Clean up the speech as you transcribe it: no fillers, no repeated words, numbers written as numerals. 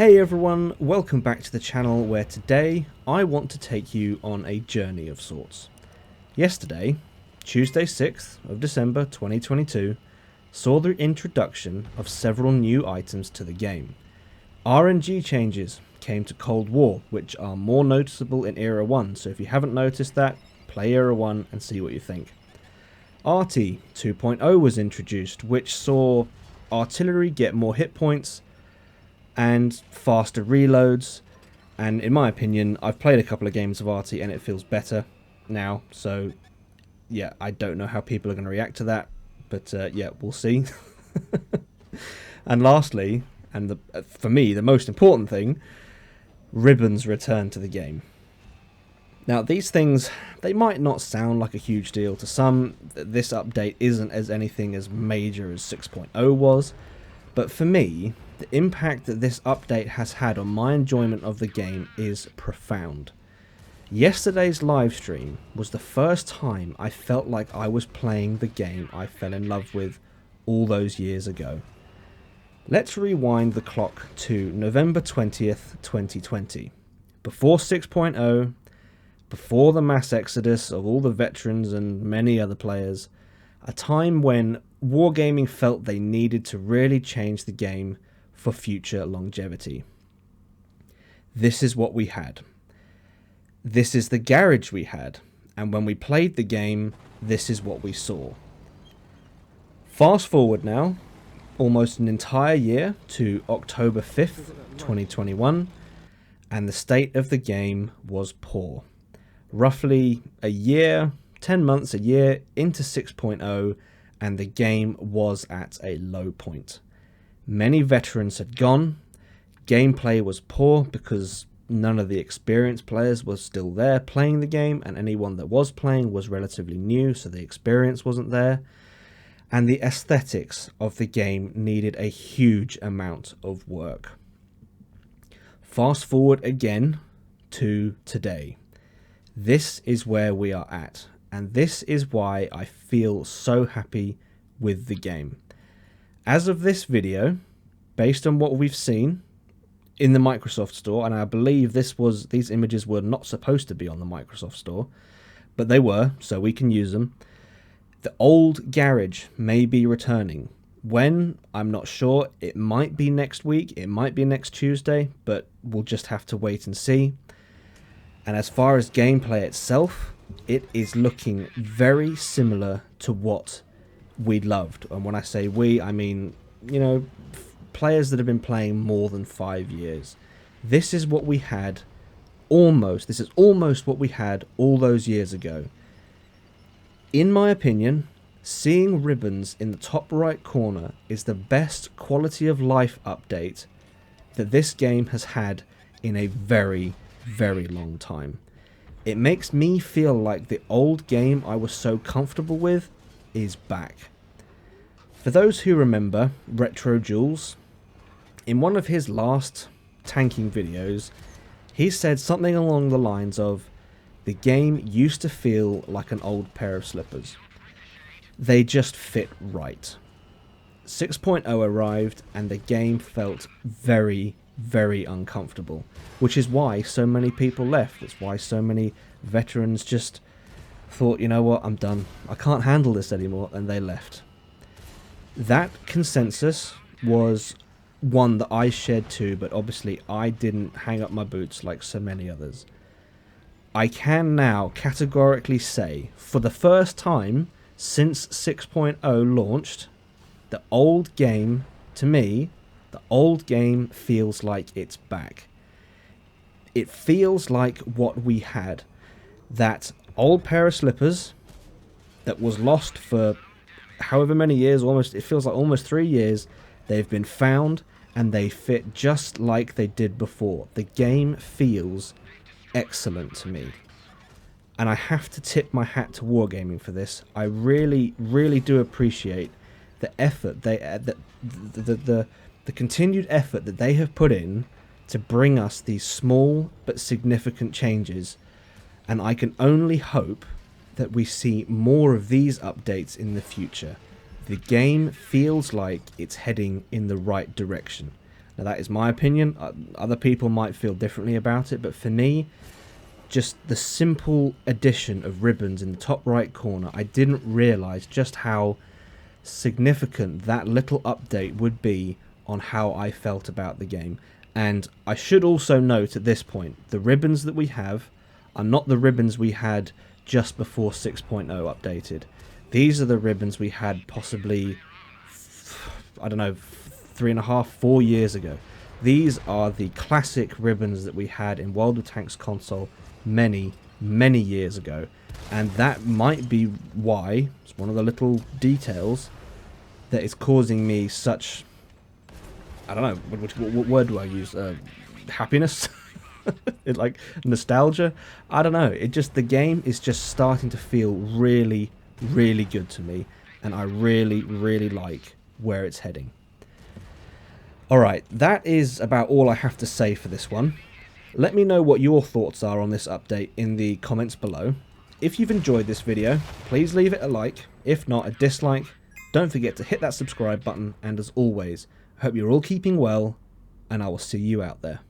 Hey everyone, welcome back to the channel where today I want to take you on a journey of sorts. Yesterday, Tuesday 6th of December 2022, saw the introduction of several new items to the game. RNG changes came to Cold War, which are more noticeable in Era 1, so if you haven't noticed that, play Era 1 and see what you think. Arty 2.0 was introduced, which saw artillery get more hit points and faster reloads, and in my opinion, I've played a couple of games of Arty and it feels better now, so yeah, I don't know how people are going to react to that, but yeah, we'll see. And lastly, and for me, the most important thing, ribbons return to the game. Now, these things, they might not sound like a huge deal to some. This update isn't as anything as major as 6.0 was, but for me, the impact that this update has had on my enjoyment of the game is profound. Yesterday's livestream was the first time I felt like I was playing the game I fell in love with all those years ago. Let's rewind the clock to November 20th, 2020. Before 6.0, before the mass exodus of all the veterans and many other players, a time when wargaming felt they needed to really change the game for future longevity. This is what we had. This is the garage we had, and when we played the game, this is what we saw. Fast forward now, almost an entire year to October 5th, 2021, and the state of the game was poor. Roughly a year, 10 months, a year into 6.0, and the game was at a low point. Many veterans had gone, gameplay was poor because none of the experienced players were still there playing the game, and anyone that was playing was relatively new, so the experience wasn't there, and the aesthetics of the game needed a huge amount of work. Fast forward again to today. This is where we are at, and this is why I feel so happy with the game. As of this video, based on what we've seen in the Microsoft Store, and I believe these images were not supposed to be on the Microsoft Store, but they were, so we can use them. The old garage may be returning. When? I'm not sure. It might be next week, it might be next Tuesday, but we'll just have to wait and see. And as far as gameplay itself, it is looking very similar to what we loved. And when I say we, I mean, you know, players that have been playing more than 5 years. This is what we had this is almost what we had all those years ago. In my opinion, seeing ribbons in the top right corner is the best quality of life update that this game has had in a very, very long time. It makes me feel like the old game I was so comfortable with is back. For those who remember Retro Jules, in one of his last tanking videos, he said something along the lines of, the game used to feel like an old pair of slippers. They just fit right. 6.0 arrived and the game felt very, very uncomfortable, which is why so many people left. It's why so many veterans just thought, you know what, I'm done. I can't handle this anymore, and they left. That consensus was one that I shared too, but obviously I didn't hang up my boots like so many others. I can now categorically say, for the first time since 6.0 launched, the old game, to me, the old game feels like it's back. It feels like what we had. That old pair of slippers that was lost for however many years, it feels like almost 3 years, they've been found and they fit just like they did before. The game feels excellent to me. And I have to tip my hat to Wargaming for this. I really, really do appreciate the effort the continued effort that they have put in to bring us these small but significant changes, and I can only hope that we see more of these updates in the future. The game feels like it's heading in the right direction. Now that is my opinion. Other people might feel differently about it, but for me, just the simple addition of ribbons in the top right corner, I didn't realise just how significant that little update would be on how I felt about the game. And I should also note at this point, the ribbons that we have are not the ribbons we had just before 6.0 updated. These are the ribbons we had possibly, I don't know, 3.5, 4 years ago. These are the classic ribbons that we had in WoT Console many years ago, and that might be why it's one of the little details that is causing me such, I don't know, what word do I use, happiness? Like nostalgia? I don't know, the game is just starting to feel really good to me, and I really like where it's heading. Alright, that is about all I have to say for this one. Let me know what your thoughts are on this update in the comments below. If you've enjoyed this video, please leave it a like. If not, a dislike. Don't forget to hit that subscribe button, and as always, I hope you're all keeping well, and I will see you out there.